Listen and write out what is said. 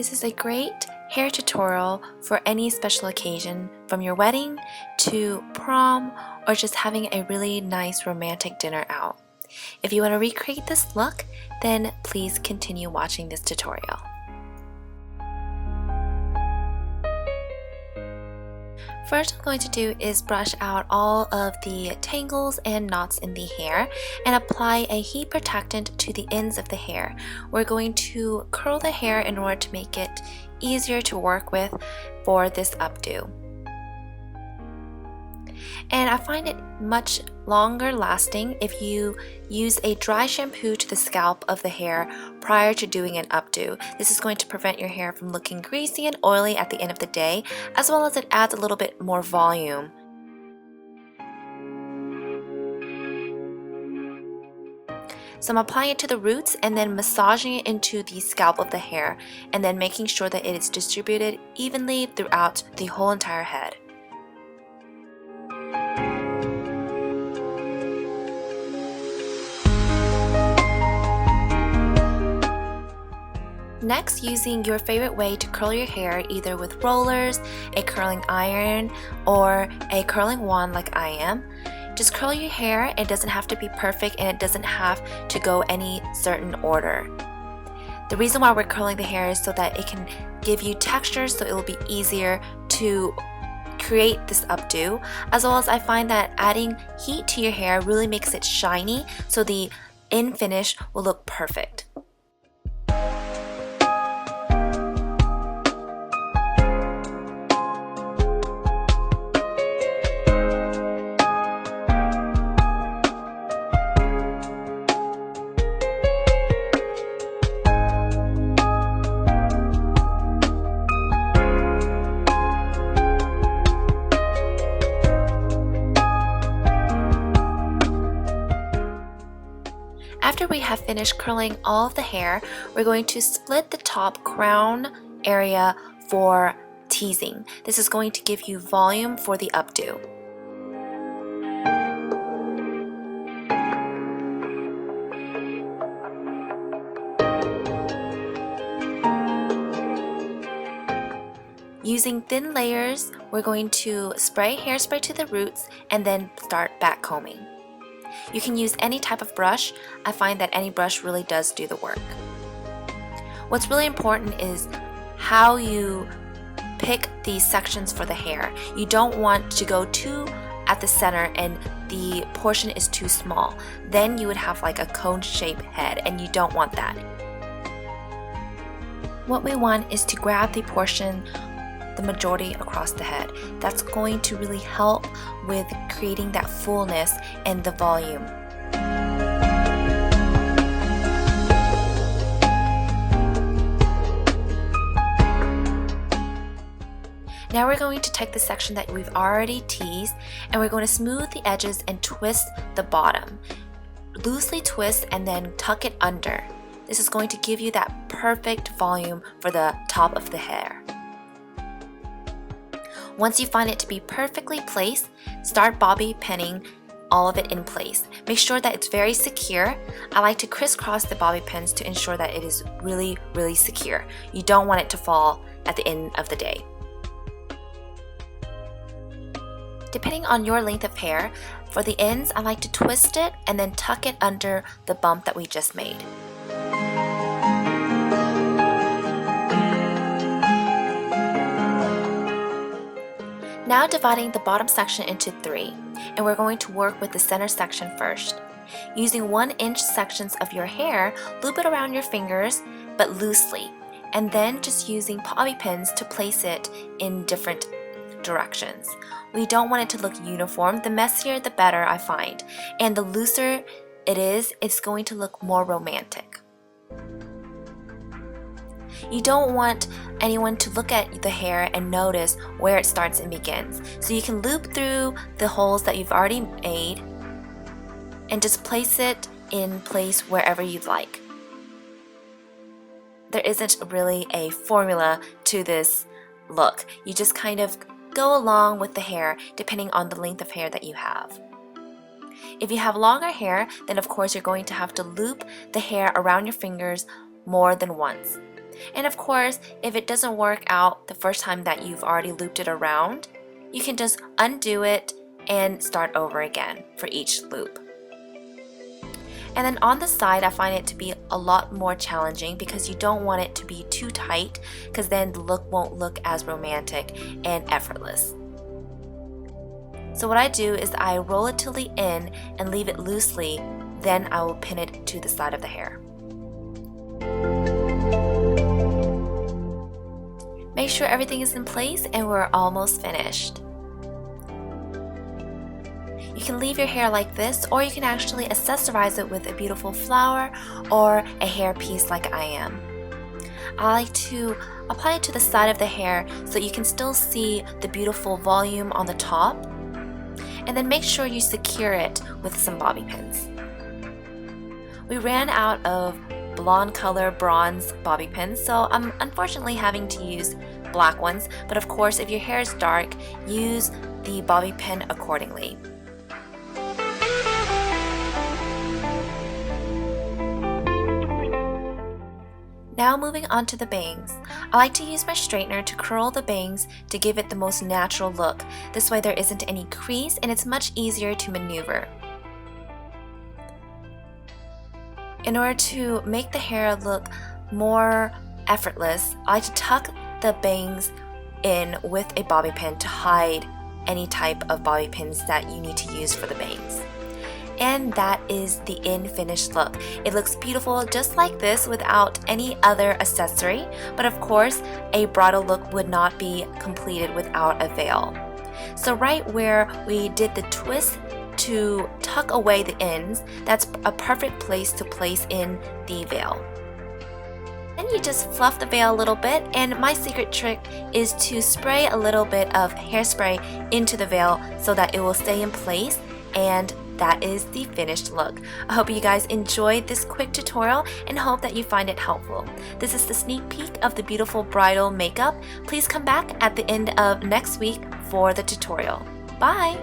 This is a great hair tutorial for any special occasion, from your wedding to prom or just having a really nice romantic dinner out. If you want to recreate this look, then please continue watching this tutorial. First, what I'm going to do is brush out all of the tangles and knots in the hair and apply a heat protectant to the ends of the hair. We're going to curl the hair in order to make it easier to work with for this updo. And I find it much longer lasting if you use a dry shampoo to the scalp of the hair prior to doing an updo. This is going to prevent your hair from looking greasy and oily at the end of the day, as well as it adds a little bit more volume. So I'm applying it to the roots and then massaging it into the scalp of the hair, and then making sure that it is distributed evenly throughout the whole entire head. Next, using your favorite way to curl your hair, either with rollers, a curling iron, or a curling wand like I am, just curl your hair. It doesn't have to be perfect and it doesn't have to go any certain order. The reason why we're curling the hair is so that it can give you texture, so it will be easier to create this updo, as well as I find that adding heat to your hair really makes it shiny, so the end finish will look perfect. After we have finished curling all of the hair, we're going to split the top crown area for teasing. This is going to give you volume for the updo. Using thin layers, we're going to spray hairspray to the roots and then start back combing. You can use any type of brush. I find that any brush really does do the work. What's really important is how you pick these sections for the hair. You don't want to go too at the center and the portion is too small. Then you would have like a cone-shaped head, and you don't want that. What we want is to grab the portion the majority across the head. That's going to really help with creating that fullness and the volume. Now we're going to take the section that we've already teased and we're going to smooth the edges and twist the bottom. Loosely twist and then tuck it under. This is going to give you that perfect volume for the top of the hair. Once you find it to be perfectly placed, start bobby pinning all of it in place. Make sure that it's very secure. I like to crisscross the bobby pins to ensure that it is really, really secure. You don't want it to fall at the end of the day. Depending on your length of hair, for the ends, I like to twist it and then tuck it under the bump that we just made. Now dividing the bottom section into 3, and we're going to work with the center section first. Using 1-inch sections of your hair, loop it around your fingers, but loosely, and then just using bobby pins to place it in different directions. We don't want it to look uniform. The messier the better, I find, and the looser it is, it's going to look more romantic. You don't want anyone to look at the hair and notice where it starts and begins. So you can loop through the holes that you've already made and just place it in place wherever you'd like. There isn't really a formula to this look. You just kind of go along with the hair depending on the length of hair that you have. If you have longer hair, then of course you're going to have to loop the hair around your fingers more than once. And of course, if it doesn't work out the first time that you've already looped it around, you can just undo it and start over again for each loop. And then on the side, I find it to be a lot more challenging because you don't want it to be too tight, because then the look won't look as romantic and effortless. So what I do is I roll it till the end and leave it loosely, then I will pin it to the side of the hair. Make sure everything is in place and we're almost finished. You can leave your hair like this, or you can actually accessorize it with a beautiful flower or a hair piece like I am. I like to apply it to the side of the hair so you can still see the beautiful volume on the top, and then make sure you secure it with some bobby pins. We ran out of blonde color bronze bobby pins, so I'm unfortunately having to use black ones, but of course if your hair is dark, use the bobby pin accordingly. Now moving on to the bangs. I like to use my straightener to curl the bangs to give it the most natural look. This way there isn't any crease and it's much easier to maneuver. In order to make the hair look more effortless, I like to tuck the bangs in with a bobby pin to hide any type of bobby pins that you need to use for the bangs. And that is the end finished look. It looks beautiful just like this without any other accessory, but of course a bridal look would not be completed without a veil. So right where we did the twist to tuck away the ends, that's a perfect place to place in the veil. Then you just fluff the veil a little bit, and my secret trick is to spray a little bit of hairspray into the veil so that it will stay in place, and that is the finished look. I hope you guys enjoyed this quick tutorial and hope that you find it helpful. This is the sneak peek of the beautiful bridal makeup. Please come back at the end of next week for the tutorial. Bye!